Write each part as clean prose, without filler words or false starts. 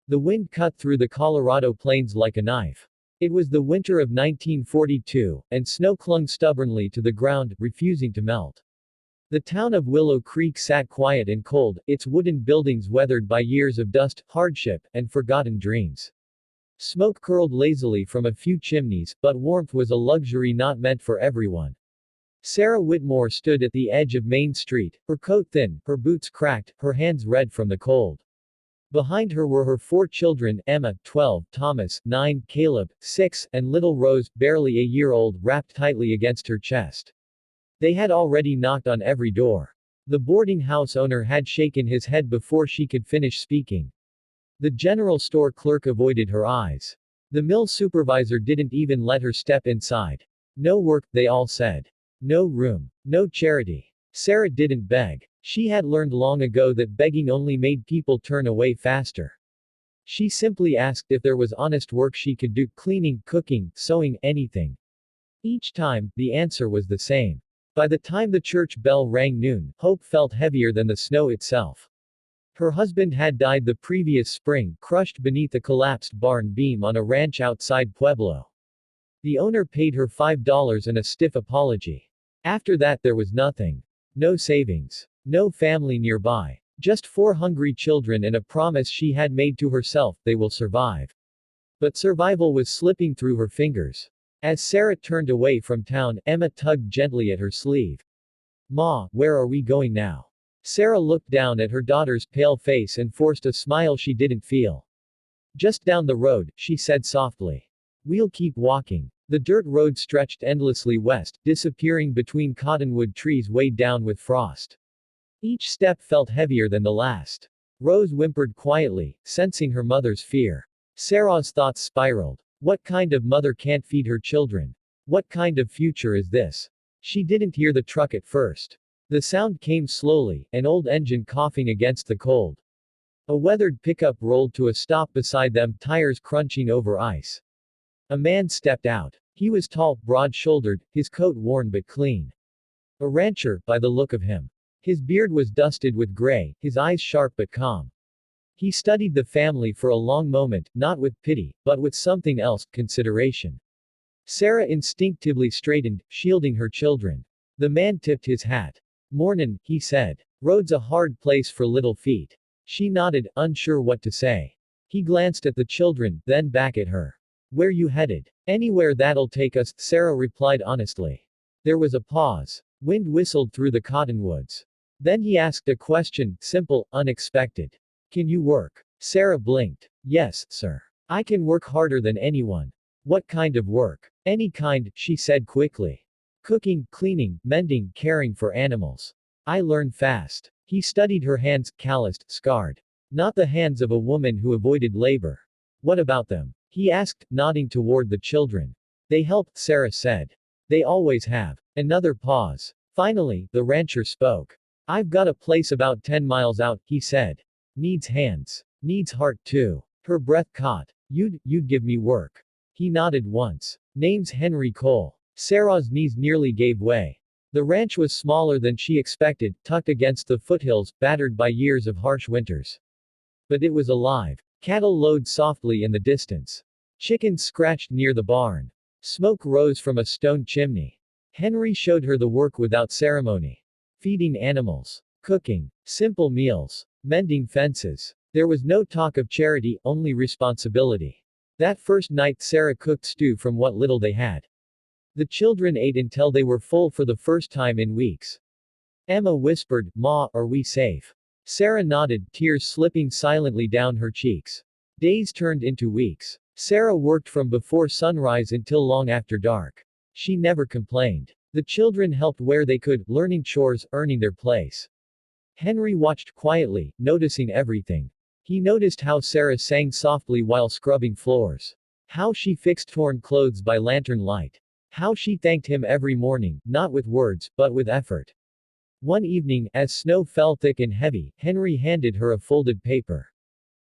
The wind cut through the Colorado plains like a knife. It was the winter of 1942, and snow clung stubbornly to the ground, refusing to melt. The town of Willow Creek sat quiet and cold, its wooden buildings weathered by years of dust, hardship, and forgotten dreams. Smoke curled lazily from a few chimneys, but warmth was a luxury not meant for everyone. Sarah Whitmore stood at the edge of Main Street, her coat thin, her boots cracked, her hands red from the cold. Behind her were her 4 children, Emma, 12, Thomas, 9, Caleb, 6, and little Rose, barely a year old, wrapped tightly against her chest. They had already knocked on every door. The boarding house owner had shaken his head before she could finish speaking. The general store clerk avoided her eyes. The mill supervisor didn't even let her step inside. No work, they all said. No room. No charity. Sarah didn't beg. She had learned long ago that begging only made people turn away faster. She simply asked if there was honest work she could do, cleaning, cooking, sewing, anything. Each time, the answer was the same. By the time the church bell rang noon, hope felt heavier than the snow itself. Her husband had died the previous spring, crushed beneath a collapsed barn beam on a ranch outside Pueblo. The owner paid her $5 and a stiff apology. After that there was nothing. No savings. No family nearby. Just 4 hungry children and a promise she had made to herself, they will survive. But survival was slipping through her fingers. As Sarah turned away from town, Emma tugged gently at her sleeve. "Ma, where are we going now?" Sarah looked down at her daughter's pale face and forced a smile she didn't feel. "Just down the road," she said softly. "We'll keep walking." The dirt road stretched endlessly west, disappearing between cottonwood trees weighed down with frost. Each step felt heavier than the last. Rose whimpered quietly, sensing her mother's fear. Sarah's thoughts spiraled. What kind of mother can't feed her children? What kind of future is this? She didn't hear the truck at first. The sound came slowly, an old engine coughing against the cold. A weathered pickup rolled to a stop beside them, tires crunching over ice. A man stepped out. He was tall, broad-shouldered, his coat worn but clean. A rancher, by the look of him. His beard was dusted with gray, his eyes sharp but calm. He studied the family for a long moment, not with pity, but with something else, consideration. Sarah instinctively straightened, shielding her children. The man tipped his hat. "Mornin'," he said. "Road's a hard place for little feet." She nodded, unsure what to say. He glanced at the children, then back at her. "Where you headed?" "Anywhere that'll take us," Sarah replied honestly. There was a pause. Wind whistled through the cottonwoods. Then he asked a question, simple, unexpected. "Can you work?" Sarah blinked. "Yes, sir. I can work harder than anyone." "What kind of work?" "Any kind," she said quickly. "Cooking, cleaning, mending, caring for animals. I learn fast." He studied her hands, calloused, scarred. Not the hands of a woman who avoided labor. "What about them?" he asked, nodding toward the children. "They help," Sarah said. "They always have." Another pause. Finally, the rancher spoke. "I've got a place about 10 miles out," he said. "Needs hands. Needs heart too." Her breath caught. You'd give me work." He nodded once. "Name's Henry Cole." Sarah's knees nearly gave way. The ranch was smaller than she expected, tucked against the foothills, battered by years of harsh winters. But it was alive. Cattle lowed softly in the distance. Chickens scratched near the barn. Smoke rose from a stone chimney. Henry showed her the work without ceremony. Feeding animals. Cooking. Simple meals. Mending fences. There was no talk of charity, only responsibility. That first night Sarah cooked stew from what little they had. The children ate until they were full for the first time in weeks. Emma whispered, "Ma, are we safe?" Sarah nodded, tears slipping silently down her cheeks. Days turned into weeks. Sarah worked from before sunrise until long after dark. She never complained. The children helped where they could, learning chores, earning their place. Henry watched quietly, noticing everything. He noticed how Sarah sang softly while scrubbing floors. How she fixed torn clothes by lantern light. How she thanked him every morning, not with words, but with effort. One evening, as snow fell thick and heavy, Henry handed her a folded paper.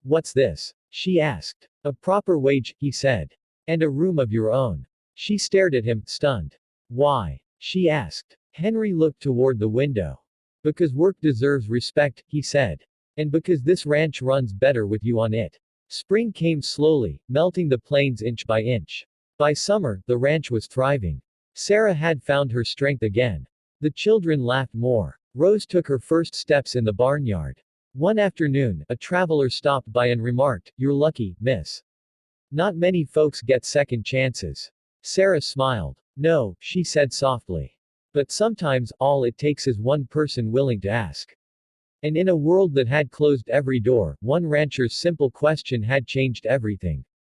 "What's this?" she asked. "A proper wage," he said. "And a room of your own." She stared at him, stunned. "Why?" she asked. Henry looked toward the window. "Because work deserves respect," he said. "And because this ranch runs better with you on it." Spring came slowly, melting the plains inch by inch. By summer, the ranch was thriving. Sarah had found her strength again. The children laughed more. Rose took her first steps in the barnyard. One afternoon, a traveler stopped by and remarked, "You're lucky, miss. Not many folks get second chances." Sarah smiled. "No," she said softly. "But sometimes, all it takes is one person willing to ask." And in a world that had closed every door, one rancher's simple question had changed everything.